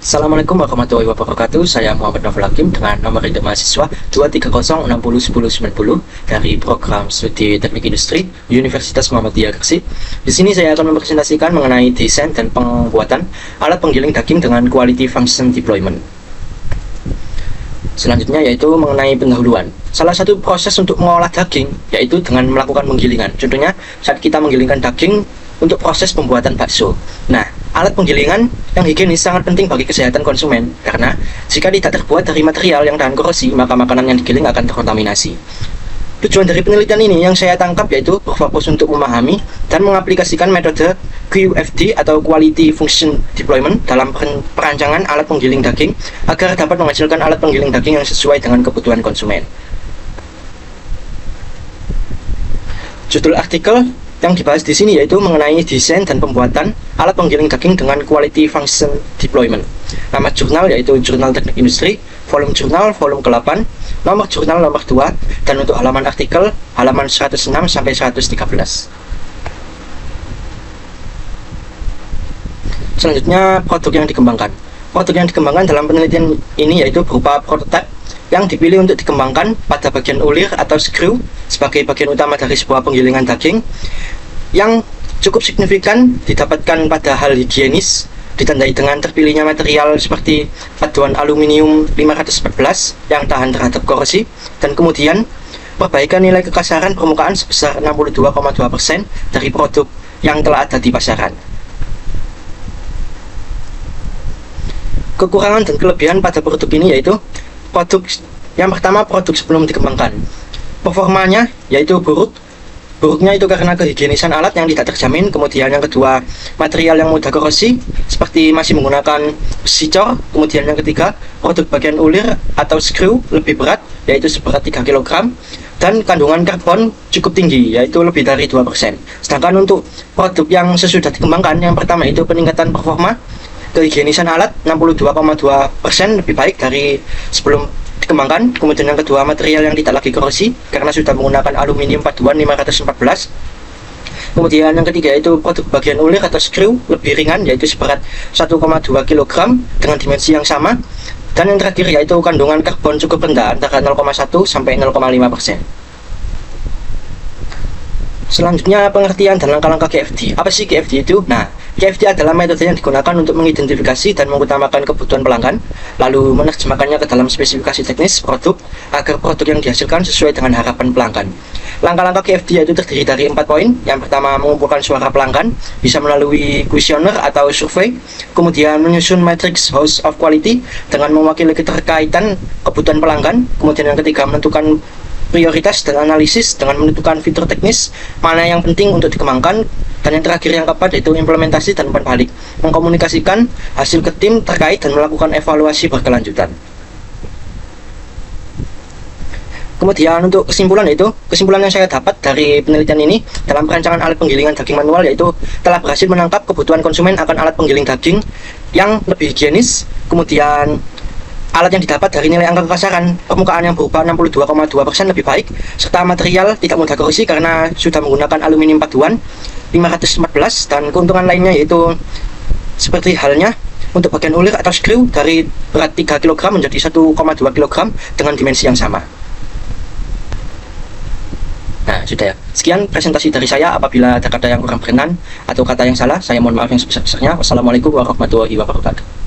Assalamualaikum warahmatullahi wabarakatuh. Saya Muhammad Novel Hakim dengan nomor induk mahasiswa 230601090 dari program studi Teknik Industri Universitas Muhammadiyah Gresik. Di sini saya akan mempresentasikan mengenai desain dan pembuatan alat penggiling daging dengan quality function deployment. Selanjutnya yaitu mengenai pendahuluan. Salah satu proses untuk mengolah daging yaitu dengan melakukan penggilingan. Contohnya saat kita menggilingkan daging untuk proses pembuatan bakso. Nah, alat penggilingan yang higienis sangat penting bagi kesehatan konsumen karena jika tidak terbuat dari material yang tahan korosi, maka makanan yang digiling akan terkontaminasi. Tujuan dari penelitian ini yang saya tangkap yaitu berfokus untuk memahami dan mengaplikasikan metode QFD atau Quality Function Deployment dalam perancangan alat penggiling daging agar dapat menghasilkan alat penggiling daging yang sesuai dengan kebutuhan konsumen. Judul artikel yang dibahas di sini yaitu mengenai desain dan pembuatan alat penggiling daging dengan quality function deployment. Nama jurnal yaitu Jurnal Teknik Industri, volume jurnal volume ke-8, nomor jurnal nomor 2, dan untuk halaman artikel halaman 106 sampai 113. Selanjutnya produk yang dikembangkan. Produk yang dikembangkan dalam penelitian ini yaitu berupa prototipe yang dipilih untuk dikembangkan pada bagian ulir atau screw sebagai bagian utama dari sebuah penggilingan daging yang cukup signifikan didapatkan pada hal higienis, ditandai dengan terpilihnya material seperti paduan aluminium 514 yang tahan terhadap korosi, dan kemudian perbaikan nilai kekasaran permukaan sebesar 62,2% dari produk yang telah ada di pasaran. Kekurangan dan kelebihan pada produk ini yaitu produk yang pertama, produk sebelum dikembangkan. Performanya yaitu buruknya itu karena kehigienisan alat yang tidak terjamin. Kemudian yang kedua, material yang mudah korosi seperti masih menggunakan besi cor. Kemudian yang ketiga, produk bagian ulir atau screw lebih berat yaitu seberat 3 kg, dan kandungan karbon cukup tinggi yaitu lebih dari 2%. Sedangkan untuk produk yang sesudah dikembangkan, yang pertama itu peningkatan performa, kehigienisan alat 62,2% lebih baik dari sebelum dikembangkan. Kemudian yang kedua, material yang tidak lagi korosi karena sudah menggunakan aluminium paduan 514. Kemudian yang ketiga itu produk bagian ulir atau screw lebih ringan yaitu seberat 1,2 kg dengan dimensi yang sama. Dan yang terakhir yaitu kandungan karbon cukup rendah antara 0,1 sampai 0,5%. Selanjutnya pengertian dan langkah-langkah QFD. Apa sih QFD itu? Nah, QFD adalah metode yang digunakan untuk mengidentifikasi dan mengutamakan kebutuhan pelanggan, lalu menerjemahkannya ke dalam spesifikasi teknis produk agar produk yang dihasilkan sesuai dengan harapan pelanggan. Langkah-langkah QFD yaitu terdiri dari 4 poin. Yang pertama, mengumpulkan suara pelanggan, bisa melalui kuesioner atau survei. Kemudian menyusun matrix house of quality dengan mewakili keterkaitan kebutuhan pelanggan. Kemudian yang ketiga, menentukan prioritas dan analisis dengan menentukan fitur teknis mana yang penting untuk dikembangkan. Dan yang terakhir yang keempat yaitu implementasi dan umpan balik, mengkomunikasikan hasil ke tim terkait dan melakukan evaluasi berkelanjutan. Kemudian untuk kesimpulan yang saya dapat dari penelitian ini dalam perancangan alat penggilingan daging manual yaitu telah berhasil menangkap kebutuhan konsumen akan alat penggiling daging yang lebih higienis. Kemudian alat yang didapat dari nilai angka kekasaran permukaan yang berupa 62,2% lebih baik, serta material tidak mudah korosi karena sudah menggunakan aluminium paduan 514, dan keuntungan lainnya yaitu seperti halnya untuk bagian ulir atau screw dari berat 3 kg menjadi 1,2 kg dengan dimensi yang sama. Nah, sudah ya. Sekian presentasi dari saya. Apabila ada kata yang kurang berkenan atau kata yang salah, saya mohon maaf yang sebesar-besarnya. Wassalamualaikum warahmatullahi wabarakatuh.